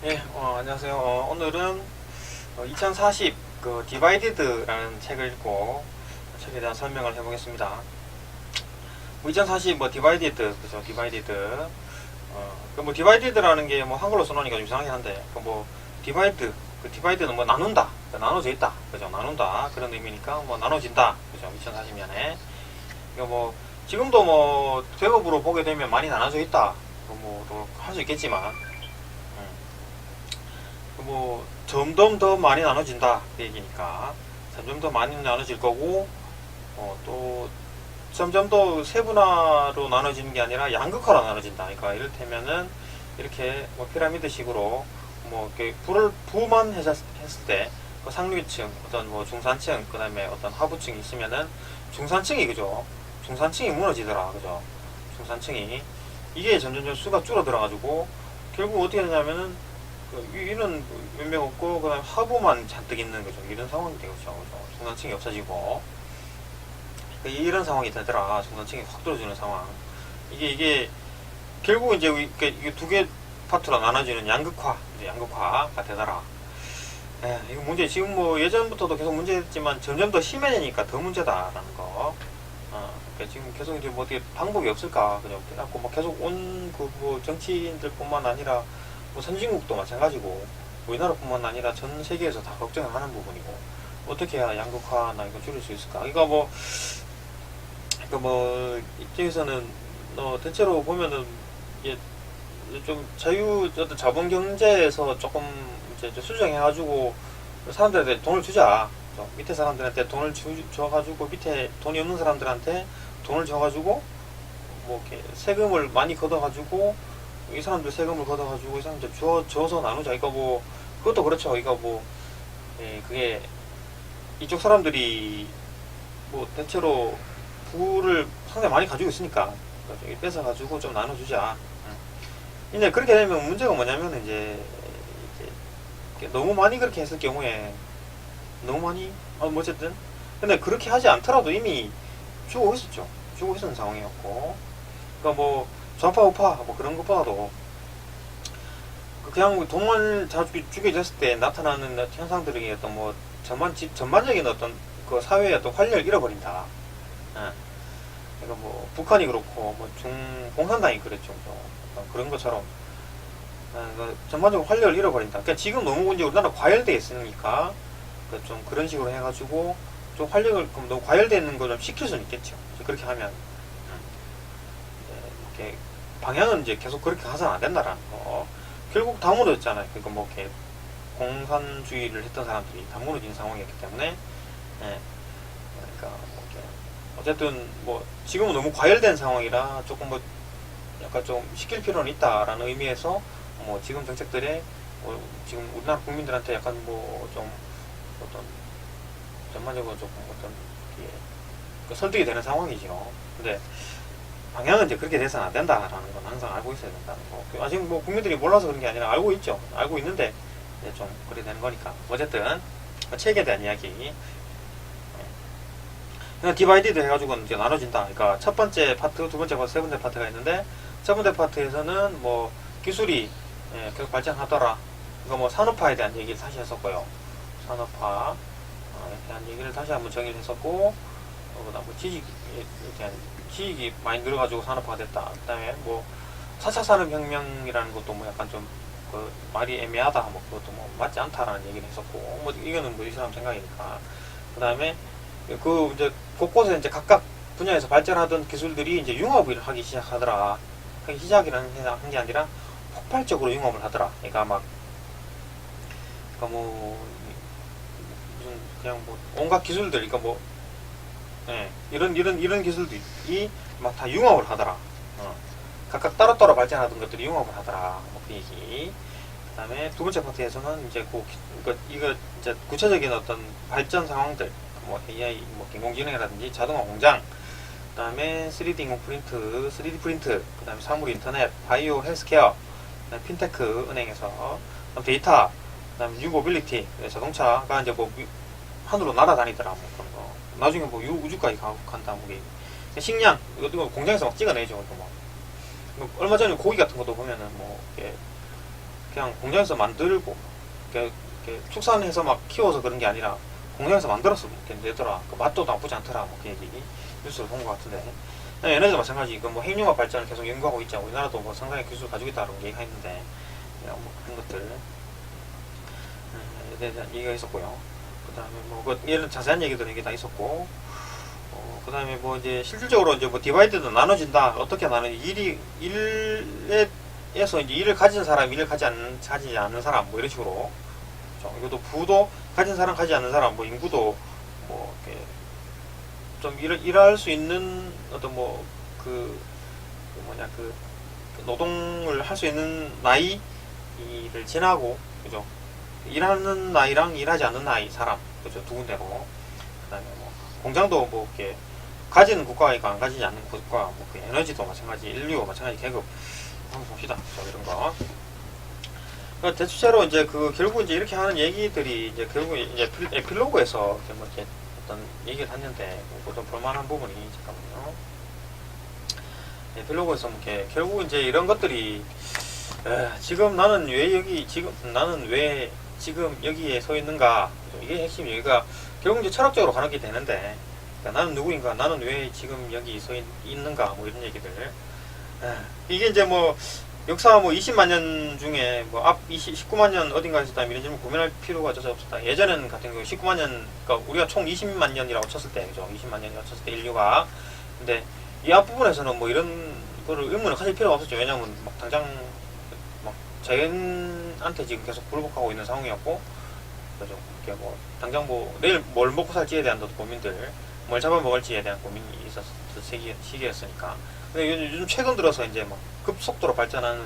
예, 안녕하세요. 오늘은 2040 디바이디드라는 책을 읽고 책에 대한 설명을 해보겠습니다. 2040 디바이디드, 그죠? 디바이디드. 디바이디드라는 게 한글로 써놓으니까 좀 이상하긴 한데, 디바이드, 디바이드는 나눈다, 나눠져 있다, 그죠? 나눈다 그런 의미니까 나눠진다, 그죠? 2040년에. 지금도 대업으로 보게 되면 많이 나눠져 있다, 할 수 있겠지만. 점점 더 많이 나눠진다 그 얘기니까 점점 더 많이 나눠질 거고, 또 점점 더 세분화로 나눠지는 게 아니라 양극화로 나눠진다. 그러니까 이를테면은 이렇게 피라미드 식으로 이렇게 부만 했을 때 상류층, 어떤 중산층, 그 다음에 어떤 하부층이 있으면은 중산층이, 그죠? 중산층이 무너지더라, 그죠? 중산층이 이게 점점 수가 줄어들어가지고 결국 어떻게 되냐면은 위는 몇 명 없고 그다음 하부만 잔뜩 있는 거죠. 이런 상황이 되겠죠. 그죠? 중산층이 없어지고 이런 상황이 되더라. 중산층이 확 떨어지는 상황. 이게 결국 이제 이게 두 개 파트로 나눠지는 양극화가 되더라. 이거 문제 지금 예전부터도 계속 문제였지만 점점 더 심해지니까 더 문제다라는 거. 그러니까 지금 계속 이제 어떻게 방법이 없을까, 그죠? 그래갖고 계속 정치인들뿐만 아니라 선진국도 마찬가지고 우리나라뿐만 아니라 전 세계에서 다 걱정을 하는 부분이고, 어떻게 해야 양극화나 이거 줄일 수 있을까? 이쪽에서는 대체로 보면은 이게 좀 어떤 자본 경제에서 조금 이제 수정해가지고 사람들한테 돈을 주자. 밑에 사람들한테 돈을 줘가지고 밑에 돈이 없는 사람들한테 돈을 줘가지고 이렇게 세금을 많이 걷어가지고 이 사람들 세금을 걷어가지고 이 사람들 줘서 나누자. 그것도 그렇죠. 그게 이쪽 사람들이 대체로 부를 상당히 많이 가지고 있으니까 뺏어가지고 좀 나눠주자. 이제 그렇게 되면 문제가 뭐냐면 이제 너무 많이 그렇게 했을 경우에 너무 많이 어쨌든 근데 그렇게 하지 않더라도 이미 주고 있었죠. 주고 있었는 상황이었고, 좌파 우파 그런 것보다도 그냥 돈을 자주 주게 됐을 때 나타나는 현상들이 어떤 전반적인 어떤 그 사회의 어떤 활력을 잃어버린다. 그러니까 북한이 그렇고 공산당이 그랬죠. 그런 것처럼 전반적으로 활력을 잃어버린다. 그러니까 지금 너무 이제 우리나라 과열돼 있으니까 좀 그런 식으로 해가지고 좀 활력을 너무 과열되어 있는 걸 좀 식힐 수는 있겠죠. 그렇게 하면 이렇게 방향은 이제 계속 그렇게 가서는 안 된다라는 거. 결국 다 무너졌잖아요. 그러니까 이렇게 공산주의를 했던 사람들이 다 무너진 상황이었기 때문에, 그러니까 어쨌든 지금은 너무 과열된 상황이라 조금 약간 좀 시킬 필요는 있다라는 의미에서 지금 정책들에 지금 우리나라 국민들한테 약간 좀 어떤 전반적으로 조금 설득이 되는 상황이죠. 근데 방향은 이제 그렇게 돼서는 안 된다라는 건 항상 알고 있어야 된다는 거. 아직 국민들이 몰라서 그런 게 아니라 알고 있죠. 알고 있는데 이제 좀 그래 되는 거니까. 어쨌든 책에 대한 이야기. 디바이디드 해가지고 이제 나눠진다. 그러니까 첫 번째 파트, 두 번째 파트, 세 번째 파트가 있는데, 첫 번째 파트에서는 기술이 계속 발전하더라. 산업화에 대한 얘기를 다시 했었고요. 산업화에 대한 얘기를 다시 한번 정의를 했었고, 그다음 지식이 많이 늘어가지고 산업화가 됐다. 그 다음에 4차 산업혁명이라는 것도 약간 좀 말이 애매하다. 그것도 맞지 않다라는 얘기를 했었고, 이거는 이 사람 생각이니까. 그 다음에 이제 곳곳에 이제 각각 분야에서 발전하던 기술들이 이제 융합을 하기 시작하더라. 하기 시작이라는 한 게 아니라 폭발적으로 융합을 하더라. 그러니까 무슨 그냥 온갖 기술들, 이런 기술들이 다 융합을 하더라. 각각 따로따로 발전하던 것들이 융합을 하더라. 그 얘기. 그 다음에 두 번째 파트에서는 이제 이거 이제 구체적인 어떤 발전 상황들, AI, 인공지능이라든지 자동화 공장, 그 다음에 3D 인공 프린트, 3D 프린트, 그 다음에 사물 인터넷, 바이오 헬스케어, 그 다음에 핀테크, 은행에서, 데이터, 그 다음에 뉴 모빌리티, 자동차가 이제 하늘로 날아다니더라. 그런 거. 나중에 우주까지 간다. 식량, 이것도 공장에서 찍어내죠. 얼마 전에 고기 같은 것도 보면은 그냥 공장에서 만들고 이렇게 축산해서 막 키워서 그런 게 아니라 공장에서 만들어서 이렇게 내더라. 그 맛도 나쁘지 않더라. 뭐 그 얘기 뉴스로 본 것 같은데. 얘네도 마찬가지. 그 뭐 핵융합 발전을 계속 연구하고 있자. 우리나라도 뭐 상당히 기술 가지고 있다는 얘기했는데 뭐 그런 것들 대한 얘기가 있었고요. 그 다음에 뭐 이런 자세한 얘기들은 이게 다 있었고, 그 다음에 뭐 이제 실질적으로 이제 뭐 디바이드도 나눠진다. 어떻게 일에서 이제 일을 가진 사람, 일을 가지지 않는 사람, 뭐 이런 식으로. 그렇죠? 이것도 부도 가진 사람, 가지지 않는 사람, 뭐 인구도 뭐 이렇게 좀 일할 수 있는 어떤 뭐 그 노동을 할 수 있는 나이를 지나고, 그죠? 일하는 나이랑 일하지 않는 나이 사람, 그죠? 두 군데로. 그다음에 뭐 공장도 뭐 이렇게 가지는 국가가 있고 안 가지지 않는 국가, 뭐 그 에너지도 마찬가지, 인류 마찬가지 계급 한번 봅시다. 저 이런 거. 그러니까 대체로 이제 결국 이제 이렇게 하는 얘기들이 이제 결국 이제 에필로그에서 뭐 이렇게 어떤 얘기를 했는데 뭐 좀 볼만한 부분이 잠깐만요. 에필로그에서 뭐 이렇게 결국 이제 이런 것들이 지금 나는 왜 지금 여기에 서 있는가? 이게 핵심 여기가 결국 이제 철학적으로 가는 게 되는데, 그러니까 나는 누구인가? 나는 왜 지금 여기 서 있는가? 뭐 이런 얘기들. 이게 이제 뭐 역사 뭐 20만 년 중에 뭐 앞 19만 년 어딘가에 있었다 이런 질문 고민할 필요가 전혀 없었다. 예전에는 같은 경우 19만 년, 그러니까 우리가 총 20만 년이라고 쳤을 때, 그죠? 20만 년이라고 쳤을 때 인류가. 근데 이 앞부분에서는 뭐 이런 거를 의문을 가질 필요가 없었죠. 왜냐면 막 당장 막 자연한테 지금 계속 굴복하고 있는 상황이었고, 그죠? 이렇게 뭐 당장 뭐 내일 뭘 먹고 살지에 대한 고민들, 뭘 잡아먹을지에 대한 고민이 있었을 시기였으니까. 근데 요즘 최근 들어서 이제 뭐 급속도로 발전하는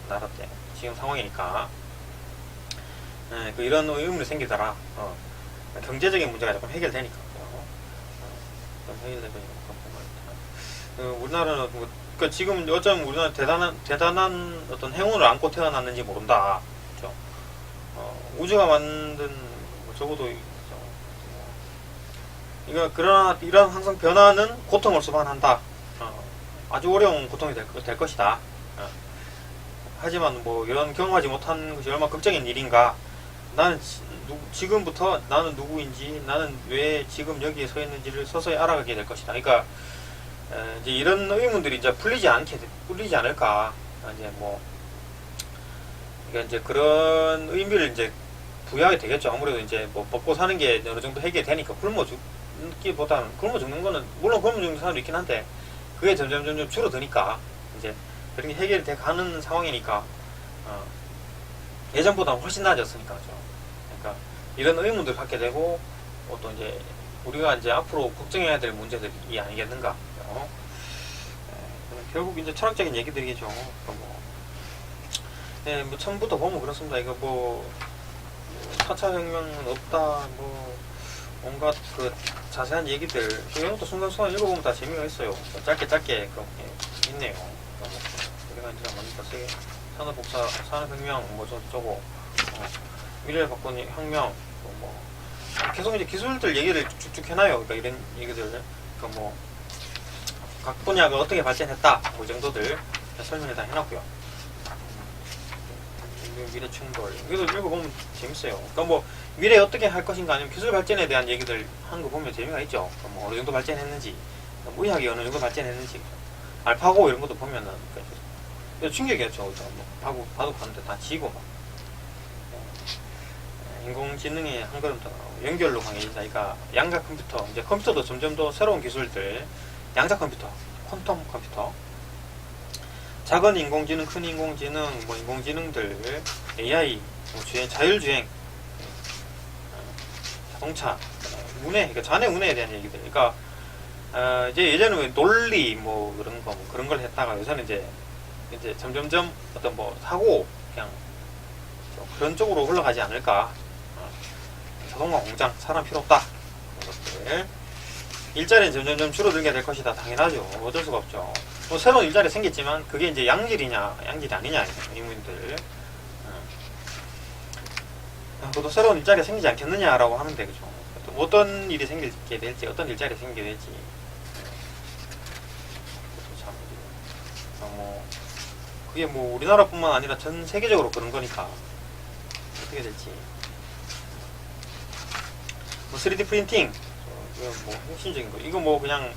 나라 때 지금 상황이니까 이런 의문이 생기더라. 경제적인 문제가 조금 해결되니까. 좀 해결되고 우리나라는 그러니까 지금 어쩌면 우리나라 대단한 어떤 행운을 안고 태어났는지 모른다. 그렇죠? 우주가 만든 뭐 적어도 그러나 이런 항상 변화는 고통을 수반한다. 아주 어려운 고통이 될 것이다. 하지만 뭐 이런 경험하지 못한 것이 얼마나 극적인 일인가. 나는 지금부터 나는 누구인지, 나는 왜 지금 여기에 서 있는지를 서서히 알아가게 될 것이다. 그러니까 이제 이런 의문들이 이제 풀리지 않을까. 이제 뭐 그러니까 이제 그런 의미를 이제 부여하게 되겠죠. 아무래도 이제 뭐 먹고 사는 게 어느 정도 해결되니까 굶어 죽기보다는 굶어 죽는 거는 물론 굶어 죽는 사람도 있긴 한데 그게 점점 줄어드니까 이제 그런 게 해결이 돼 가는 상황이니까 예전보다 훨씬 나아졌으니까. 그렇죠? 그러니까 이런 의문들 갖게 되고 또 이제 우리가 이제 앞으로 걱정해야 될 문제들이 아니겠는가. 결국 이제 철학적인 얘기들이겠죠. 뭐 처음부터 보면 그렇습니다. 이거 뭐 4차 혁명은 없다. 뭐 온갖 그 자세한 얘기들 이런 것도 순간순간 읽어보면 다 재미가 있어요. 짧게 그렇게 있네요. 우리가 이제 먼저 세계 산업복사, 산업혁명 뭐 저쩌고 미래를 바꾸는 혁명 뭐 계속 이제 기술들 얘기를 쭉쭉 해놔요. 그러니까 이런 얘기들 뭐 각 분야가 어떻게 발전했다 뭐 이 정도들 설명을 다 해놨고요. 미래 충돌 이것도 읽어보면 재밌어요. 그러니까 뭐 미래에 어떻게 할 것인가 아니면 기술 발전에 대한 얘기들 하는 거 보면 재미가 있죠. 뭐 어느 정도 발전했는지, 뭐 의학이 어느 정도 발전했는지, 알파고 이런 것도 보면은 충격이었죠. 뭐 바둑 하는데 다 지고 막 인공지능이 한 걸음 더 연결로 강해진다. 그러니까 양자 컴퓨터, 이제 컴퓨터도 점점 더 새로운 기술들, 양자 컴퓨터, 퀀텀 컴퓨터, 작은 인공지능, 큰 인공지능, 뭐 인공지능들, AI, 뭐 자율주행, 자동차, 그러니까 잔해 운해에 대한 얘기들. 그러니까 이제 예전에는 논리 뭐 그런 걸 했다가 요새는 이제 점점점 어떤 뭐 사고 그냥 그런 쪽으로 흘러가지 않을까. 자동화 공장, 사람 필요 없다. 그런 것들. 일자리는 점점점 줄어들게 될 것이다. 당연하죠. 어쩔 수가 없죠. 뭐 새로운 일자리 생겼지만 그게 이제 양질이 아니냐 의문들. 그것도 새로운 일자리가 생기지 않겠느냐라고 하는데, 그죠? 어떤 일이 생기게 될지, 어떤 일자리가 생기게 될지. 그것도 참, 뭐 그게 뭐 우리나라뿐만 아니라 전 세계적으로 그런 거니까 어떻게 될지. 뭐 3D 프린팅, 이거 뭐 핵심적인 거. 이거 뭐 그냥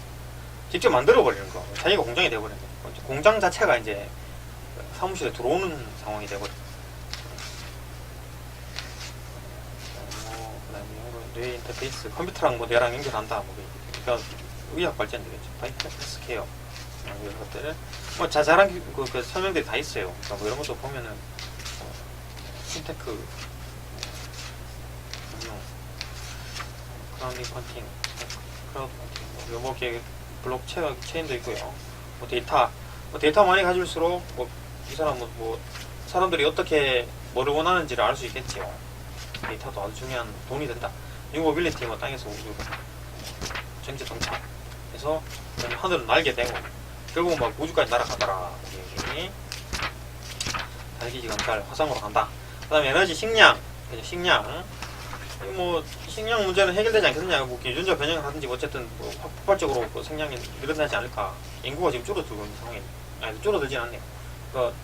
직접 만들어 버리는 거. 자기가 공장이 돼 버리는 거. 공장 자체가 이제 사무실에 들어오는 상황이 돼 버려. 뭐 그다음에 뇌 인터페이스, 컴퓨터랑 뭐 뇌랑 연결한다. 뭐 그러니까 의학 발전 되겠죠. 바이오스 케어. 이런 것들을 뭐 자잘한 그 설명들이 다 있어요. 그러니까 뭐 이런 것도 보면은 신테크, 크라우딩 펀팅, 크라우드 펀팅, 뭐 블록체인도 있고요. 뭐 데이터 많이 가질수록 뭐 이 사람은 뭐 사람들이 어떻게 뭐를 원하는지를 알 수 있겠지요. 데이터도 아주 중요한 돈이 된다. 뉴모빌리티, 뭐 땅에서 우주, 전기 자동차, 그래서 하늘을 날게 되고 결국 막 우주까지 날아가더라. 달기지 감찰 화성으로 간다. 그 다음에 에너지 식량, 뭐 식량 문제는 해결되지 않겠느냐. 뭐 유전자 변형을 하든지 어쨌든 뭐 폭발적으로 그 생량이 늘어나지 않을까. 인구가 지금 줄어들고 있는 상황이, 아니 줄어들진 않네요. 그러니까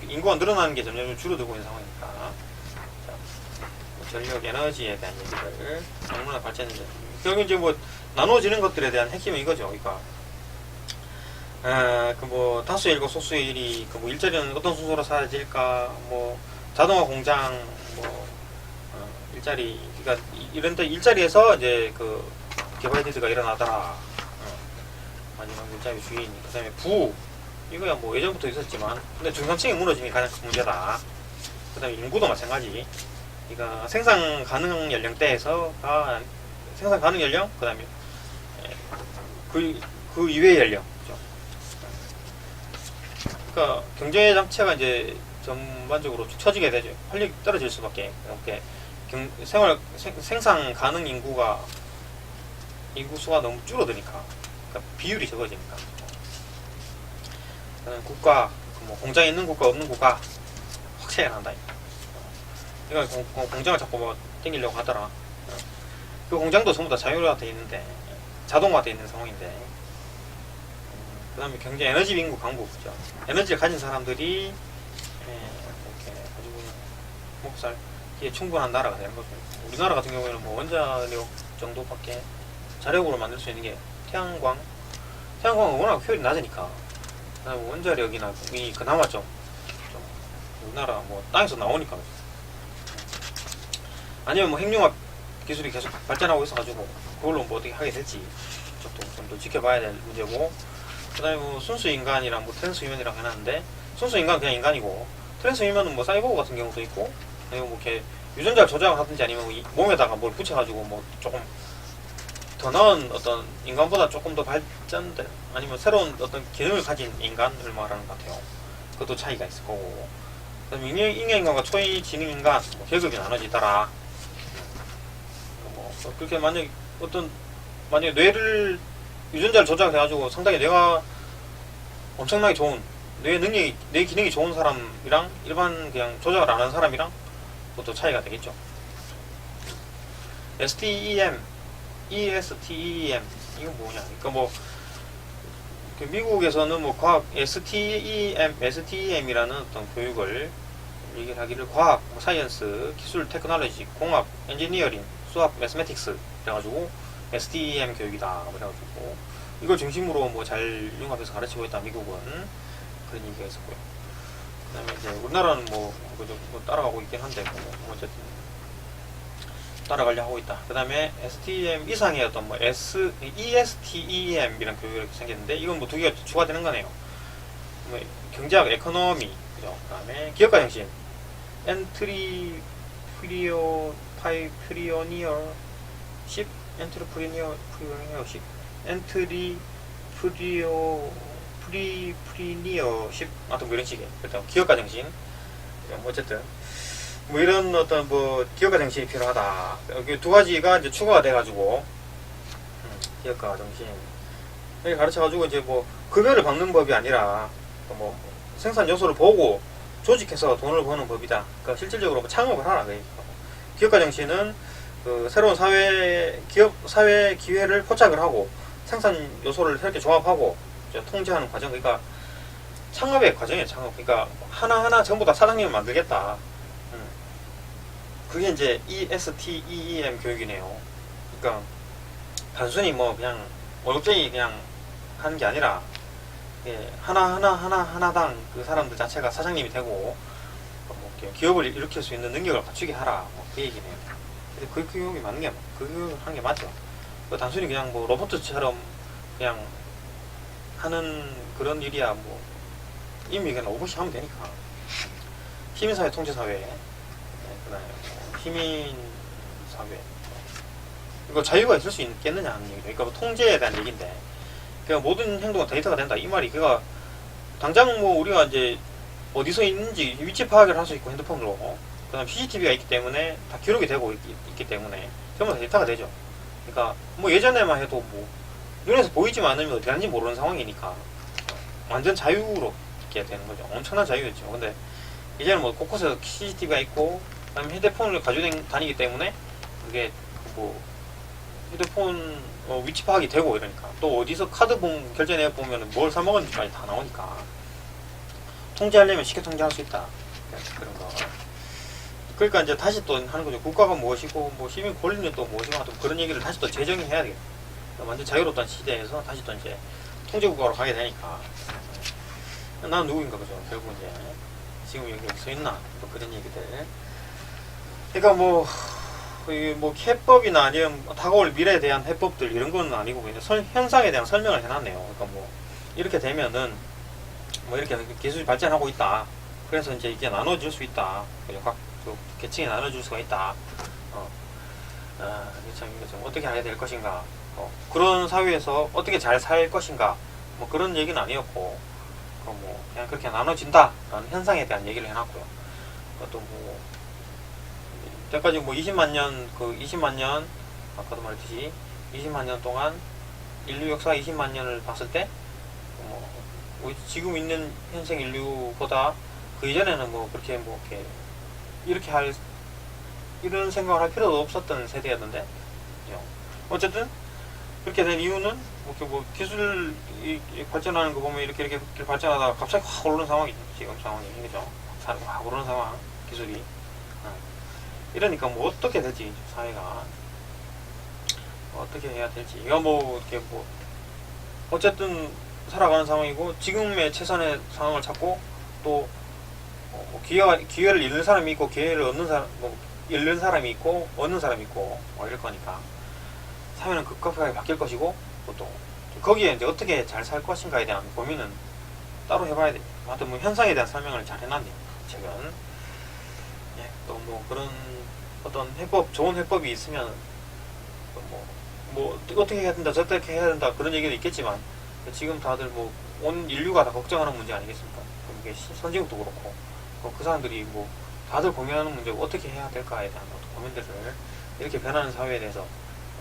인구가 늘어나는 게 점점 줄어들고 있는 상황이니까. 자, 뭐 전력 에너지에 대한 얘기를 얼마나 발전했는지. 결국 이제 뭐 나눠지는 것들에 대한 핵심은 이거죠. 그러니까 그 뭐 다수의 일과 소수의 일이 그 뭐 일자리는 어떤 순서로 사라질까. 뭐 자동화 공장, 뭐 일자리, 그러니까 이런데 일자리에서 이제 그 디바이드가 일어나더라. 마지막 일자리 주인. 그다음에 부, 이거야 뭐 예전부터 있었지만 근데 중산층이 무너지는 게 가장 큰 문제다. 그다음에 인구도 마찬가지. 그러니까 생산 가능 연령대에서 생산 가능 연령, 그다음에 그 이외의 연령. 그죠? 그러니까 경제 장치가 이제 전반적으로 축 처지게 되죠. 활력이 떨어질 수밖에 없게. 생산 가능 인구 수가 너무 줄어드니까, 그러니까 비율이 적어지니까. 국가, 뭐 공장에 있는 국가 없는 국가 확 차이가 난다. 그러니까 공장을 자꾸 뭐 땡기려고 하더라. 그 공장도 전부 다 자율화되어 있는데, 자동화되어 있는 상황인데. 그 다음에 경제 에너지 빈부 강국, 그죠? 에너지를 가진 사람들이 이렇게 가지고 있는 목살, 이게 충분한 나라가 되는 거죠. 우리나라 같은 경우에는 뭐 원자력 정도밖에 자력으로 만들 수 있는 게 태양광은 워낙 효율이 낮으니까. 원자력이나 그나마 좀 우리나라 뭐 땅에서 나오니까. 아니면 뭐 핵융합 기술이 계속 발전하고 있어가지고 그걸로 뭐 어떻게 하게 될지 좀 더 지켜봐야 될 문제고. 그 다음에 뭐 순수 인간이랑 뭐 트랜스휴먼이라고 해놨는데, 순수 인간은 그냥 인간이고, 트랜스휴먼은 뭐 사이보그 같은 경우도 있고, 아니면 뭐 이렇게 유전자를 조작을 하든지 아니면 몸에다가 뭘 붙여가지고 뭐 조금 더 나은 어떤 인간보다 조금 더 발전된, 아니면 새로운 어떤 기능을 가진 인간을 말하는 것 같아요. 그것도 차이가 있을 거고. 그 다음에 인간과 초지능인간 뭐 계급이 나눠지더라. 뭐 그렇게 만약에 뇌를 유전자를 조작해가지고 상당히 뇌가 엄청나게 좋은, 뇌 기능이 좋은 사람이랑 일반 그냥 조작을 안 하는 사람이랑 그것도 차이가 되겠죠. STEM, ESTEM, 이건 뭐냐? 그러니까 뭐 미국에서는 뭐 과학 STEM이라는 어떤 교육을 얘기를 하기를 과학, 뭐 사이언스, 기술, 테크놀로지, 공학, 엔지니어링, 수학, 매스매틱스 그래가지고 STEM 교육이다 그래가지고 이걸 중심으로 뭐 잘 융합해서 가르치고 있다 미국은, 그런 얘기가 있었고요. 그다음에 이제 우리나라는 뭐 따라가고 있긴 한데 뭐 어쨌든 따라가려 하고 있다. 그다음에 STEM 이상의 어떤 뭐 ESTEM이라는 교육이 이렇게 생겼는데, 이건 뭐 두 개가 추가되는 거네요. 뭐 경제학, 에코노미, 그죠? 그다음에 기업가 정신, 엔트리프리니어십, 아무튼 뭐 이런 식의 일단 기업가 정신, 뭐 어쨌든 뭐 이런 어떤 뭐 기업가 정신이 필요하다. 여기 두 가지가 이제 추가가 돼가지고 기업가 정신 이렇게 가르쳐가지고 이제 뭐 급여를 받는 법이 아니라 뭐 생산 요소를 보고 조직해서 돈을 버는 법이다. 그러니까 실질적으로 뭐 창업을 하라. 기업가 정신은 그 새로운 사회 기회를 포착을 하고 생산 요소를 이렇게 조합하고 통제하는 과정. 그러니까 창업의 과정이에요. 창업. 그러니까 하나하나 전부 다 사장님을 만들겠다. 그게 이제 ESTEEM 교육이네요. 그러니까 단순히 뭐 그냥 월급쟁이 그냥 하는 게 아니라 하나당 그 사람들 자체가 사장님이 되고 뭐 기업을 일으킬 수 있는 능력을 갖추게 하라. 뭐 그 얘기네요. 근데 그 교육이 맞는 게, 그 교육을 하는 게 맞죠. 단순히 그냥 뭐 로봇처럼 그냥 하는 그런 일이야 뭐 이미 그냥 로봇이 하면 되니까. 시민사회 통제사회, 그다음에 시민사회, 이거 자유가 있을 수 있겠느냐 하는 얘기죠. 그러니까 뭐 통제에 대한 얘기인데, 그러니까 모든 행동은 데이터가 된다 이 말이. 그러니까 당장 뭐 우리가 이제 어디서 있는지 위치 파악을 할 수 있고 핸드폰으로, 그다음 CCTV가 있기 때문에 다 기록이 되고 있기 때문에 전부 다 데이터가 되죠. 그러니까 뭐 예전에만 해도 뭐 눈에서 보이지만 않으면 어디 가는지 모르는 상황이니까 완전 자유롭게 되는 거죠. 엄청난 자유였죠. 근데 이제는 뭐 곳곳에 CCTV가 있고, 그다음에 휴대폰을 가지고 다니기 때문에 그게 뭐 휴대폰 위치 파악이 되고 이러니까, 또 어디서 카드 결제 내역 보면 뭘 사 먹었는지까지 다 나오니까 통제하려면 쉽게 통제할 수 있다. 그런 거. 그러니까 이제 다시 또 하는 거죠. 국가가 무엇이고 뭐 시민 권리는 또 무엇이고 하여튼 그런 얘기를 다시 또 재정의해야 되겠다. 완전 자유롭다는 시대에서 다시 또 이제 통제국가로 가게 되니까 나는 누구인가 그죠. 결국 이제 지금 여기 서 있나 또 그런 얘기들. 그러니까 뭐 해법이나 아니면 다가올 미래에 대한 해법들 이런 건 아니고 그냥 현상에 대한 설명을 해놨네요. 그러니까 뭐 이렇게 되면은 뭐 이렇게 기술이 발전하고 있다. 그래서 이제 이게 나눠질 수 있다. 각 계층에 나눠줄 수가 있다. 이게 좀 어떻게 해야 될 것인가. 그런 사회에서 어떻게 잘 살 것인가. 뭐 그런 얘기는 아니었고, 뭐 그냥 그렇게 나눠진다라는 현상에 대한 얘기를 해놨고요. 또 뭐 때까지 뭐 20만 년 아까도 말했듯이 20만 년 동안 인류 역사 20만 년을 봤을 때 지금 있는 현생 인류보다 그 이전에는 뭐 그렇게 뭐 이렇게 이런 생각을 할 필요도 없었던 세대였는데, 어쨌든 그렇게 된 이유는 뭐 기술이 발전하는 거 보면 이렇게 발전하다가 갑자기 확 오르는 상황이죠. 지금 상황이 그죠? 확 오르는 상황, 기술이. 이러니까 뭐 어떻게 될지, 사회가 어떻게 해야 될지, 이거 뭐 이렇게 뭐 어쨌든 살아가는 상황이고, 지금의 최선의 상황을 찾고 또 기회를 잃는 사람이 있고, 기회를 얻는 사람, 잃는 사람이 있고 얻는 사람이 있고 뭐 이럴 거니까 사회는 급격하게 바뀔 것이고, 또 거기에 이제 어떻게 잘 살 것인가에 대한 고민은 따로 해봐야 돼. 하여튼 뭐 현상에 대한 설명을 잘 해놨네요, 책은. 또 뭐 그런 어떤 좋은 해법이 있으면 뭐 어떻게 해야 된다, 저렇게 해야 된다 그런 얘기도 있겠지만, 지금 다들 온 인류가 다 걱정하는 문제 아니겠습니까? 이게 선진국도 그렇고 그 사람들이 뭐 다들 고민하는 문제고 어떻게 해야 될까에 대한 어떤 고민들을, 이렇게 변하는 사회에 대해서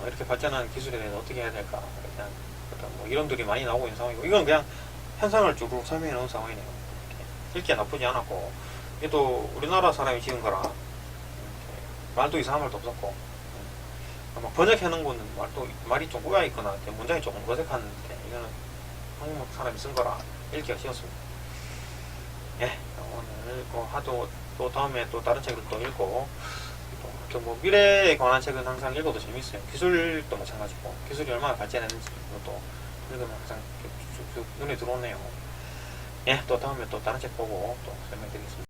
이렇게 발전하는 기술에 대해서 어떻게 해야 될까, 그냥 어떤 이론들이 많이 나오고 있는 상황이고, 이건 그냥 현상을 쭉 설명해 놓은 상황이네요. 읽기에 나쁘지 않았고, 이게 또 우리나라 사람이 지은 거라 말도 이상한 말도 없었고, 막 번역해 놓은 거는 말이 좀 꼬여 있거나 문장이 조금 어색한데, 이거는 한국 사람이 쓴 거라 읽기가 쉬웠습니다. 오늘 하도 또 다음에 또 다른 책을 또 읽고, 또 뭐 미래에 관한 책은 항상 읽어도 재밌어요. 기술도 마찬가지고, 기술이 얼마나 발전했는지 또 읽으면 항상 눈에 들어오네요. 또 다음에 또 다른 책 보고 또 설명드리겠습니다.